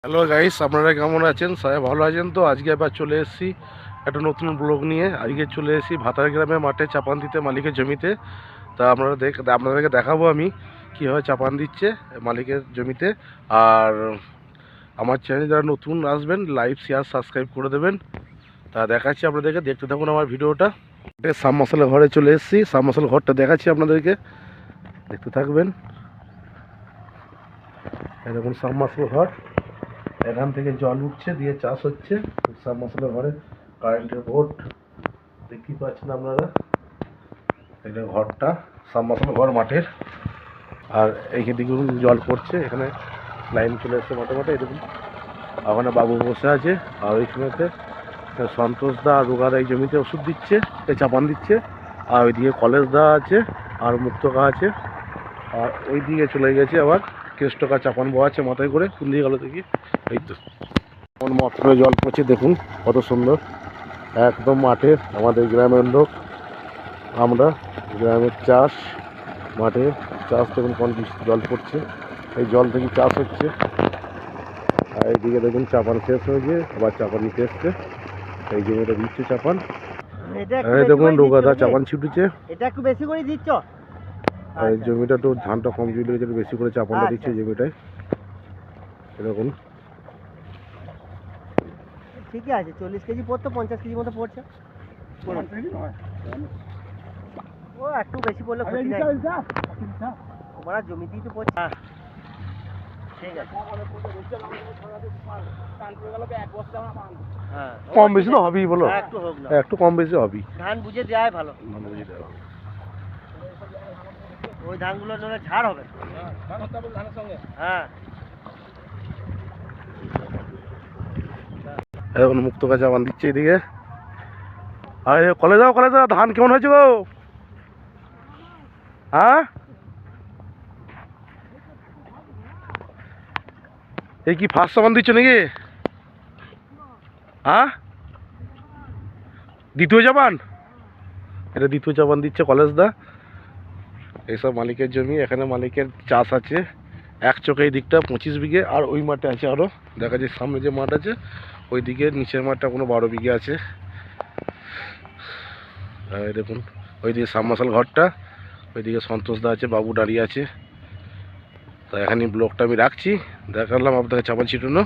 Hello guys, আপনারা কেমন আছেন? সবাই ভালো আছেন তো? আজকে আবার চলে এসেছি একটা নতুন ব্লগ নিয়ে। আজকে চলে এসেছি ভাতার গ্রামে মাঠে চাপান দিতে মালিকের জমিতে। তা আপনাদেরকে দেখাবো আমি কীভাবে চাপান দিচ্ছে মালিকের জমিতে। আর আমার চ্যানেলে যারা নতুন আসবেন লাইক শেয়ার সাবস্ক্রাইব করে দেবেন। তা দেখাচ্ছি আপনাদেরকে, দেখতে থাকুন আমার ভিডিওটা। সাবমার্সেলের ঘরে চলে এসেছি, সাবমার্সেল ঘরটা দেখাচ্ছি আপনাদেরকে, দেখতে থাকবেন। এই দেখুন সাবমার্সেল ঘর, এখান থেকে জল উঠছে দিয়ে চাষ হচ্ছে। সাবমার্সেলের ঘরে কারেন্টের বোর্ড দেখতেই পাচ্ছেন আপনারা। এটা ঘরটা, সাবমার্সেল ঘর মাঠের। আর এইদিকে জল পড়ছে, এখানে লাইন চলে এসছে মাঠে মাঠে। এরকম ওখানে বাবু বসে আছে, আর ওইখানেতে সন্তোষ দা আর রোগাদা এই জমিতে ওষুধ দিচ্ছে, চাপান দিচ্ছে। আর ওইদিকে কলেজ দা আছে আর মুক্তকা আছে। আর ওই দিকে চলে গেছে আবার কেষ্টকা চাপান বয়া আছে মাথায় করে। কোন দিকে গেল দেখি, এই তো মটরে জল পড়ছে, দেখুন কত সুন্দর। একদম মাঠে আমাদের গ্রামের লোক, আমরা গ্রামের চাষ, মাঠে চাষ দেখুন কোন জল পড়ছে, এই জল থেকে চাষ হচ্ছে। আর এইদিকে দেখুন চাপান শেষ হয়েছে, আবার চাপান নিতে এসছে, এই জমিটা দিচ্ছে চাপান। এই দেখুন রোগাদা চাপান ছিটুছে। এটা একটু বেশি করে দিচ্ছ। আর এই জমিটা একটু ধানটা কম জুড়ে গেছে, বেশি করে চাপানটা দিচ্ছে এই জমিটায়। এরকম ঠিকই আছে, 40 কেজি পড়তো, 50 কেজি মতো পড়ছে। ও একটু বেশি পড়লে ক্ষতি নাই, তোমার জমিতেই তো পড়ছে। ঠিক আছে, কম বেশি তো হবেই, বলো একটু হোক না, একটু কম বেশি হবেই। ধান বুঝে দেওয়াই ভালো, ধান বুঝে দেওয়া। ওই ধানগুলোর জন্য ঝাড় হবে। হ্যাঁ, এখন মুক্ত গাছ বান দিচ্ছে এদিকে। আর কলে যাও ধান কেমন হয়েছে গো? হ্যাঁ, এই কি ফার্স্ট চাপান দিচ্ছ নাকি? হ্যাঁ, দ্বিতীয় চাপান? এটা দ্বিতীয় চাপান দিচ্ছে কলেজ দা। এইসব মালিকের জমি, এখানে মালিকের চাষ আছে এক চোখে, এই দিকটা 25 বিঘে। আর ওই মাঠে আছে আরও, দেখা যায় সামনে যে মাঠ আছে ওই দিকে, নিচের মাঠটা কোনো 12 বিঘে আছে। দেখুন ওইদিকে সাবমার্সেল ঘরটা, ওইদিকে সন্তোষ দা আছে, বাবু দাঁড়িয়ে আছে। তা এখানে ব্লগটা আমি রাখছি, দেখালাম আপনাকে চাপান ছিটানো।